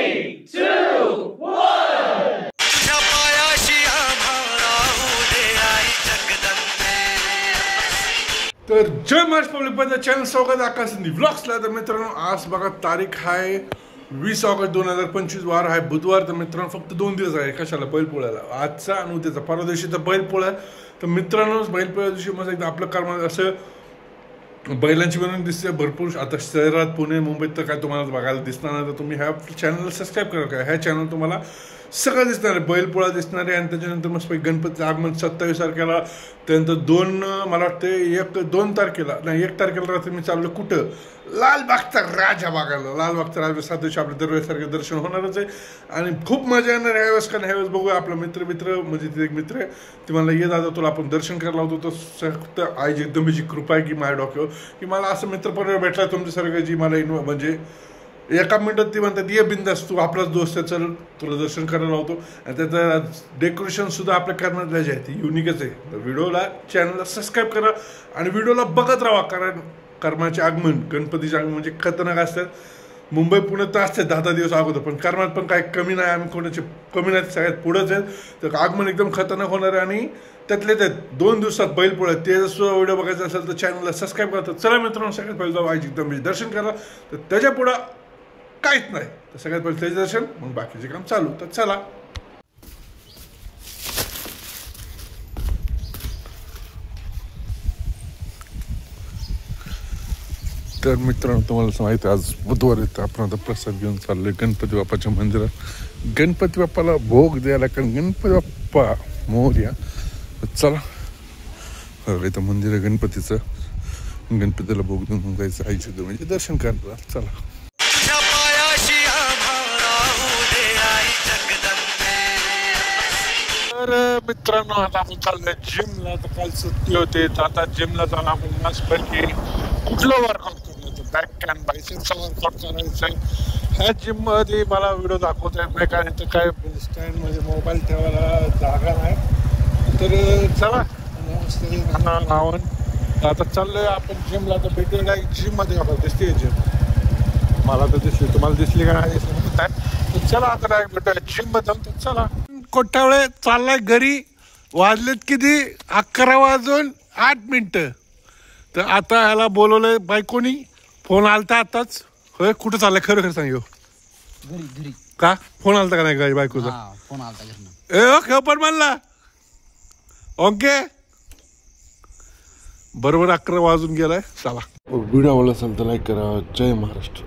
3, 2, 1. तर जय महाराष्ट्र पब्लिक मध्ये चॅनल स्वागत आकाश व्लॉग्सला। तर मित्रांनो आज बघा तारीख आहे 20 ऑगस्ट 2025 वार आहे बुधवार। तर मित्रांनो फक्त 2 दिवस आहे कशाला बैलपोळ्याला, आजचा आणि उद्याचा। परवा दिवशीचा बैलपोळा। तर मित्रांनो बैलपोळ्या दिवशी मग एकदा आपलं कर्म असं बैलांची बनवून दिसते भरपूर। आता शहरात पुणे मुंबईत तर काय तुम्हाला बघायला दिसणार नाही। तर तुम्ही ह्या चॅनलला सबस्क्राईब करा का, ह्या चॅनल तुम्हाला सगळं दिसणार आहे, बैलपोळा दिसणार आहे। आणि त्याच्यानंतर मस्त गणपतीचं आगमन 27 तारखेला, त्यानंतर 2 तारखेला नाही 1 तारखेला रात्री मी चाललो कुठं, लालबागचा राजा बघायला। लालबागचा राजा 7 दिवशी आपल्या दरवेळेसारखं दर्शन होणारच आहे आणि खूप मजा येणार आहे ह्यावेळेस। कारण ह्यावेळेस बघूया आपला मित्र म्हणजे तिथे एक मित्र आहे, ते मला ये दादा तुला आपण दर्शन करायला होतो। तर फक्त आई जगदंबेची कृपा आहे की माझ्या डोक्यावर की मला असं मित्रपरिवार भेटला तुमच्यासारखं जी मला म्हणजे एका मिनिटात ती म्हणतात ये बिंदास तू आपलाच दोस्त आहे, चल तुला दर्शन करायला होतो। आणि त्याचं डेकोरेशनसुद्धा आपल्या करण्यात जे आहे ती युनिकच आहे। तर व्हिडिओला चॅनलला सबस्क्राईब करा आणि व्हिडिओला बघत राहा, कारण कर्माचे आगमन गणपतीचे आगमन म्हणजे खतरनाक असतात। मुंबई पुण्यात तर असते 10 दिवस अगोदर, पण कर्मात पण काही कमी नाही, आम्ही कोणाचे कमी नाही, सगळ्यात पुढंच आहेत। तर आगमन एकदम खतरनाक होणार आहे आणि त्यातले त्यात 2 दिवसात बैलपोळा ते सुद्धा व्हिडिओ बघायचा असेल तर चॅनलला सबस्क्राईब करा। तर चला मित्रांनो सगळ्यात पहिले जाऊ आई जगदंबेचे दर्शन करा। तर त्याच्या पुढं काहीच नाही, तर सगळ्यात पहिले त्याचे दर्शन मग बाकीचे काम चालू। तर चला तर मित्रांनो तुम्हाला माहिती आहे आज बुधवार येतं, आपण आता प्रसाद घेऊन चाललोय गणपती बाप्पाच्या मंदिरात गणपती बाप्पाला भोग द्यायला, कारण गणपती बाप्पा मोरया। चला इथं मंदिर आहे गणपतीचं, गणपतीला भोग देऊन जायचं आईच्या म्हणजे दर्शन करायला। चला तर मित्रांनो आता आपण चाललोय जिमला। तर काल सुट्टी होते तर आता जिमला जाऊन आपण मस्तपैकी कुठलं वर्कआउट करणार तर बॅक अँड बायसेप्सचा वर्कआउट करायचं आहे। ह्या जिममध्ये मला व्हिडिओ दाखवता येत नाही कारण इथं काय स्टँडमध्ये मोबाईल ठेवायला जागा नाही। तर चला नावन आता चाललोय आपण जिमला। तर भेटूया जिममध्ये आपण दिसते जिम, मला तर दिसली, तुम्हाला दिसली का नाही दिसली म्हणत आहे। तर चला आता डायरेक्ट भेटूया जिममध्ये। तर चला कोट्यावळे चाललाय घरी, वाजलेत किती 11:08। तर आता ह्याला बोलवलंय बायकोनी, फोन आलता आताच। होय कुठं चाललंय खरं खरं सांग, घरी का फोन आलता का नाही बायकोचा? फोन आलता घरी पण म्हणला ओके बरोबर 11 वाजून गेलाय। चला व्हिडिओ आवडला असेल तर लाईक करा। जय महाराष्ट्र।